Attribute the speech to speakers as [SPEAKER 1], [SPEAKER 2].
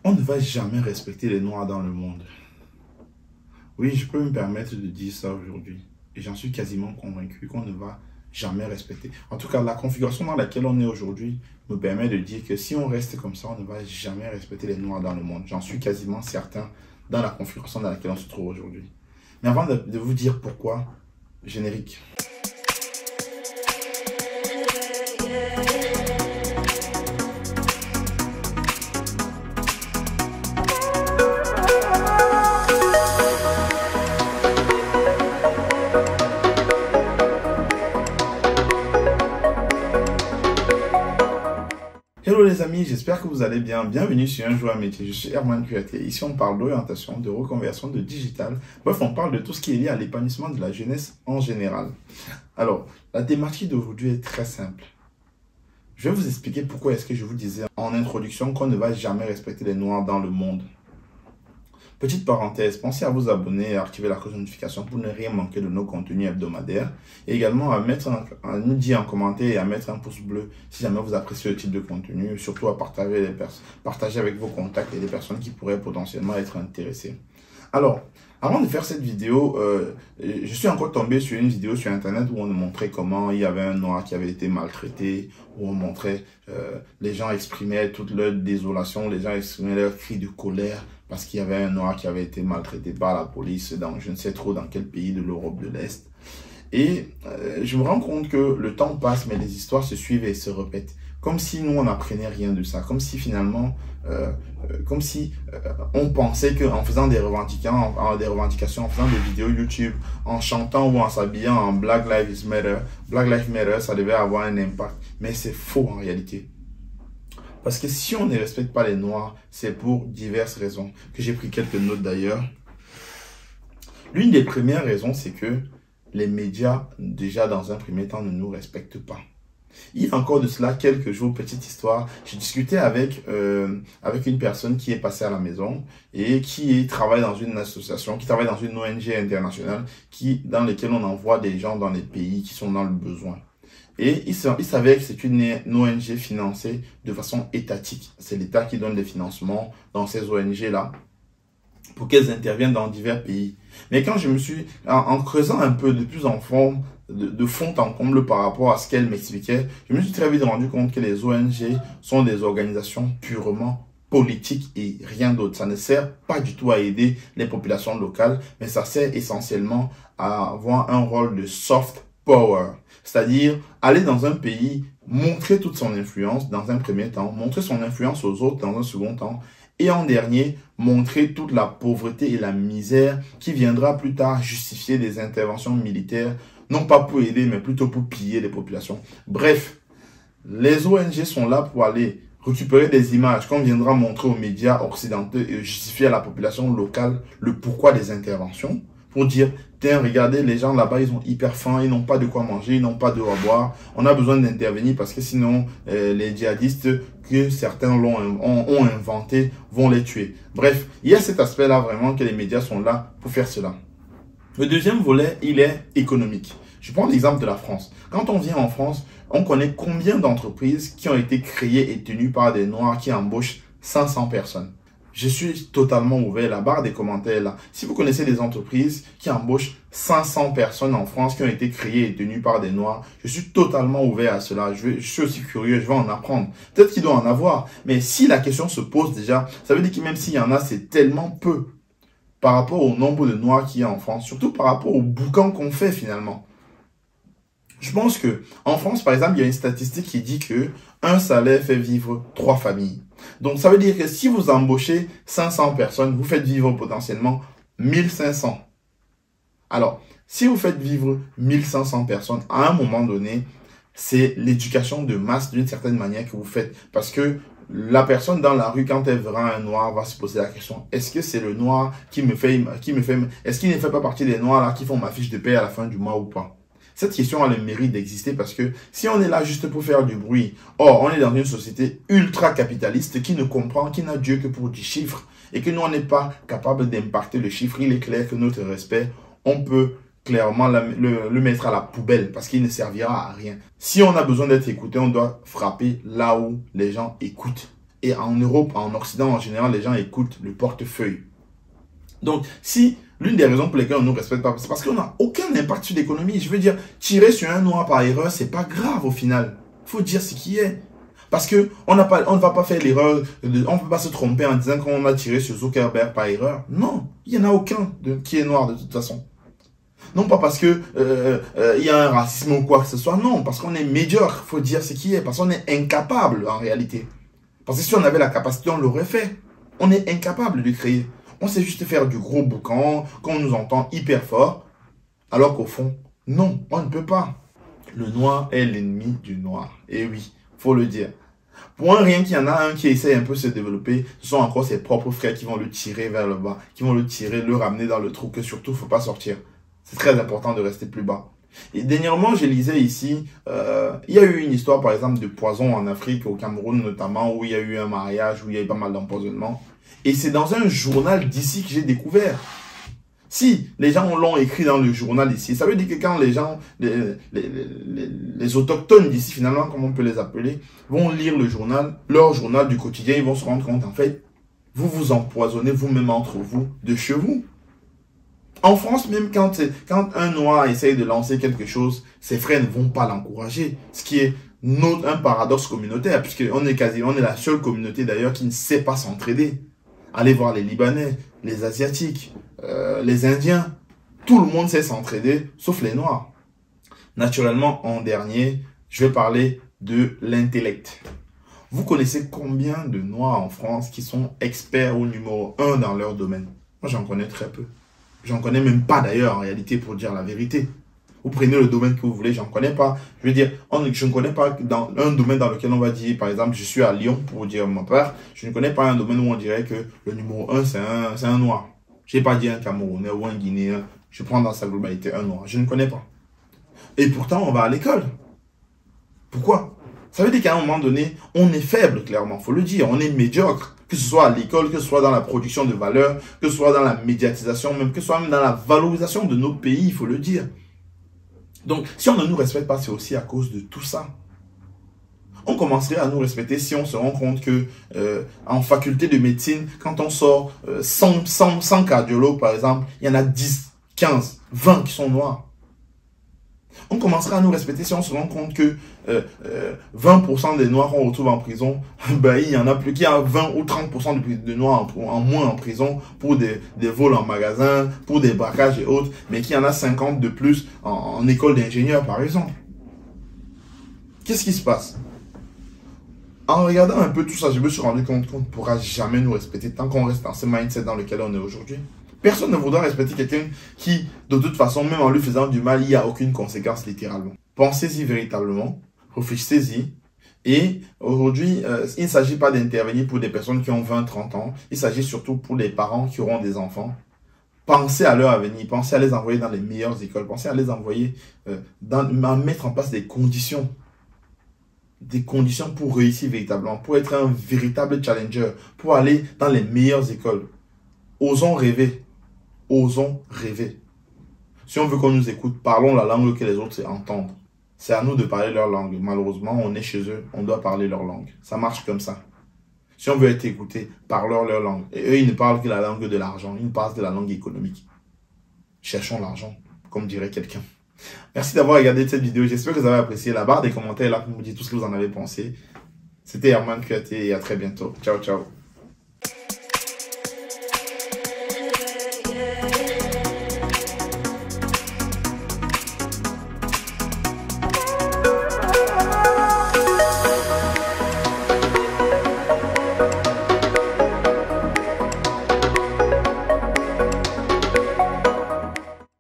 [SPEAKER 1] On ne va jamais respecter les Noirs dans le monde. Oui, je peux me permettre de dire ça aujourd'hui. Et j'en suis quasiment convaincu qu'on ne va jamais respecter. En tout cas, la configuration dans laquelle on est aujourd'hui me permet de dire que si on reste comme ça, on ne va jamais respecter les Noirs dans le monde. J'en suis quasiment certain dans la configuration dans laquelle on se trouve aujourd'hui. Mais avant de vous dire pourquoi, générique. Hello les amis, j'espère que vous allez bien. Bienvenue sur Un jour un métier. Je suis Herman Kouyaté. Ici, on parle d'orientation, de reconversion, de digital. Bref, on parle de tout ce qui est lié à l'épanouissement de la jeunesse en général. Alors, la thématique d'aujourd'hui est très simple. Je vais vous expliquer pourquoi est-ce que je vous disais en introduction qu'on ne va jamais respecter les Noirs dans le monde. Petite parenthèse, pensez à vous abonner et à activer la cloche de notification pour ne rien manquer de nos contenus hebdomadaires. Et également à nous dire en commentaire et à mettre un pouce bleu si jamais vous appréciez le type de contenu. Surtout à partager avec vos contacts et les personnes qui pourraient potentiellement être intéressées. Alors, avant de faire cette vidéo, je suis encore tombé sur une vidéo sur internet où on montrait comment il y avait un Noir qui avait été maltraité, où on montrait les gens exprimaient toute leur désolation, les gens exprimaient leurs cris de colère parce qu'il y avait un Noir qui avait été maltraité par la police dans je ne sais trop dans quel pays de l'Europe de l'Est. Et je me rends compte que le temps passe, mais les histoires se suivent et se répètent. Comme si nous, on n'apprenait rien de ça. Comme si finalement, on pensait qu'en faisant des revendications, en faisant des vidéos YouTube, en chantant ou en s'habillant en Black Lives Matter, ça devait avoir un impact. Mais c'est faux en réalité. Parce que si on ne respecte pas les Noirs, c'est pour diverses raisons, que j'ai pris quelques notes d'ailleurs. L'une des premières raisons, c'est que les médias, déjà dans un premier temps, ne nous respectent pas. Il y a encore de cela quelques jours, petite histoire, j'ai discuté avec une personne qui est passée à la maison et qui travaille dans une association, qui travaille dans une ONG internationale dans laquelle on envoie des gens dans les pays qui sont dans le besoin. Et il savait que c'est une ONG financée de façon étatique. C'est l'État qui donne des financements dans ces ONG-là pour qu'elles interviennent dans divers pays. Mais quand je me suis, en creusant un peu de plus en fond, de fond en comble par rapport à ce qu'elle m'expliquait, je me suis très vite rendu compte que les ONG sont des organisations purement politiques et rien d'autre. Ça ne sert pas du tout à aider les populations locales, mais ça sert essentiellement à avoir un rôle de soft power. C'est-à-dire aller dans un pays, montrer toute son influence dans un premier temps, montrer son influence aux autres dans un second temps, et en dernier, montrer toute la pauvreté et la misère qui viendra plus tard justifier des interventions militaires, non pas pour aider, mais plutôt pour piller les populations. Bref, les ONG sont là pour aller récupérer des images qu'on viendra montrer aux médias occidentaux et justifier à la population locale le pourquoi des interventions. Pour dire, tiens, regardez, les gens là-bas, ils ont hyper faim, ils n'ont pas de quoi manger, ils n'ont pas d'eau à boire. On a besoin d'intervenir parce que sinon, les djihadistes que certains ont inventé vont les tuer. Bref, il y a cet aspect-là vraiment que les médias sont là pour faire cela. Le deuxième volet, il est économique. Je prends l'exemple de la France. Quand on vient en France, on connaît combien d'entreprises qui ont été créées et tenues par des Noirs qui embauchent 500 personnes. Je suis totalement ouvert, la barre des commentaires là. Si vous connaissez des entreprises qui embauchent 500 personnes en France qui ont été créées et tenues par des Noirs, je suis totalement ouvert à cela. Je suis aussi curieux, je vais en apprendre. Peut-être qu'il doit en avoir, mais si la question se pose déjà, ça veut dire que même s'il y en a, c'est tellement peu par rapport au nombre de Noirs qu'il y a en France, surtout par rapport au boucan qu'on fait finalement. Je pense que en France, par exemple, il y a une statistique qui dit que un salaire fait vivre 3 familles. Donc, ça veut dire que si vous embauchez 500 personnes, vous faites vivre potentiellement 1500. Alors, si vous faites vivre 1500 personnes, à un moment donné, c'est l'éducation de masse d'une certaine manière que vous faites. Parce que la personne dans la rue, quand elle verra un Noir, va se poser la question, est-ce que c'est le Noir est-ce qu'il ne fait pas partie des Noirs là qui font ma fiche de paie à la fin du mois ou pas? Cette question a le mérite d'exister parce que si on est là juste pour faire du bruit, or on est dans une société ultra capitaliste qui ne comprend, qui n'a Dieu que pour du chiffre et que nous on n'est pas capable d'impacter le chiffre, il est clair que notre respect, on peut clairement le mettre à la poubelle parce qu'il ne servira à rien. Si on a besoin d'être écouté, on doit frapper là où les gens écoutent. Et en Europe, en Occident, en général, les gens écoutent le portefeuille. Donc, si l'une des raisons pour lesquelles on ne nous respecte pas, c'est parce qu'on n'a aucun impact sur l'économie. Je veux dire, tirer sur un noir par erreur, c'est pas grave au final. Il faut dire ce qui est. Parce que on ne va pas faire l'erreur, on ne peut pas se tromper en disant qu'on a tiré sur Zuckerberg par erreur. Non, il n'y en a aucun qui est noir de toute façon. Non pas parce que y a un racisme ou quoi que ce soit, non, parce qu'on est médiocre, il faut dire ce qui est, parce qu'on est incapable en réalité. Parce que si on avait la capacité, on l'aurait fait. On est incapable de créer. On sait juste faire du gros boucan, qu'on nous entend hyper fort, alors qu'au fond, non, on ne peut pas. Le noir est l'ennemi du noir. Et oui, faut le dire. Pour un rien qu'il y en a un qui essaie un peu de se développer, ce sont encore ses propres frères qui vont le tirer vers le bas, qui vont le tirer, le ramener dans le trou, que surtout, il ne faut pas sortir. C'est très important de rester plus bas. Et dernièrement, je lisais ici, il y a eu une histoire, par exemple, de poison en Afrique, au Cameroun notamment, où il y a eu un mariage, où il y a eu pas mal d'empoisonnement. Et c'est dans un journal d'ici que j'ai découvert. Si les gens l'ont écrit dans le journal ici, ça veut dire que quand les gens, les autochtones d'ici, finalement, comme on peut les appeler, vont lire le journal, leur journal du quotidien, ils vont se rendre compte, en fait, vous vous empoisonnez vous-même entre vous, de chez vous. En France, même quand un noir essaye de lancer quelque chose, ses frères ne vont pas l'encourager. Ce qui est un paradoxe communautaire, puisqu'on est la seule communauté d'ailleurs qui ne sait pas s'entraider. Allez voir les Libanais, les Asiatiques, les Indiens. Tout le monde sait s'entraider, sauf les Noirs. Naturellement, en dernier, je vais parler de l'intellect. Vous connaissez combien de Noirs en France qui sont experts ou numéro 1 dans leur domaine? Moi, j'en connais très peu. J'en connais même pas d'ailleurs en réalité, pour dire la vérité. Vous prenez le domaine que vous voulez, j'en connais pas. Je veux dire, je ne connais pas dans un domaine dans lequel on va dire, par exemple, je suis à Lyon pour dire mon père. Je ne connais pas un domaine où on dirait que le numéro 1 c'est un noir. Je n'ai pas dit un Camerounais ou un Guinéen. Je prends dans sa globalité un noir. Je ne connais pas. Et pourtant, on va à l'école. Pourquoi? Ça veut dire qu'à un moment donné, on est faible, clairement. Il faut le dire. On est médiocre. Que ce soit à l'école, que ce soit dans la production de valeur, que ce soit dans la médiatisation, même que ce soit même dans la valorisation de nos pays, il faut le dire. Donc, si on ne nous respecte pas, c'est aussi à cause de tout ça. On commencerait à nous respecter si on se rend compte que en faculté de médecine, quand on sort 100 cardiologues, par exemple, il y en a 10, 15, 20 qui sont noirs. On commencerait à nous respecter si on se rend compte que 20% des noirs qu'on retrouve en prison, ben, il y en a plus, qu'il y a 20 ou 30% de noirs en moins en prison pour des vols en magasin, pour des braquages et autres, mais qu'il y en a 50 de plus en école d'ingénieur, par exemple. Qu'est-ce qui se passe? En regardant un peu tout ça, je me suis rendu compte qu'on ne pourra jamais nous respecter tant qu'on reste dans ce mindset dans lequel on est aujourd'hui. Personne ne voudra respecter quelqu'un qui, de toute façon, même en lui faisant du mal, il n'y a aucune conséquence littéralement. Pensez-y véritablement, réfléchissez-y. Et aujourd'hui, il ne s'agit pas d'intervenir pour des personnes qui ont 20-30 ans. Il s'agit surtout pour les parents qui auront des enfants. Pensez à leur avenir, pensez à les envoyer dans les meilleures écoles, pensez à les envoyer, à mettre en place des conditions pour réussir véritablement, pour être un véritable challenger, pour aller dans les meilleures écoles. Osons rêver. Osons rêver. Si on veut qu'on nous écoute, parlons la langue que les autres entendent. C'est à nous de parler leur langue. Malheureusement, on est chez eux, on doit parler leur langue. Ça marche comme ça. Si on veut être écouté, parlons leur langue. Et eux, ils ne parlent que la langue de l'argent. Ils parlent de la langue économique. Cherchons l'argent, comme dirait quelqu'un. Merci d'avoir regardé cette vidéo. J'espère que vous avez apprécié. La barre des commentaires là pour me dire tout ce que vous en avez pensé. C'était Herman Kouyaté et à très bientôt. Ciao, ciao.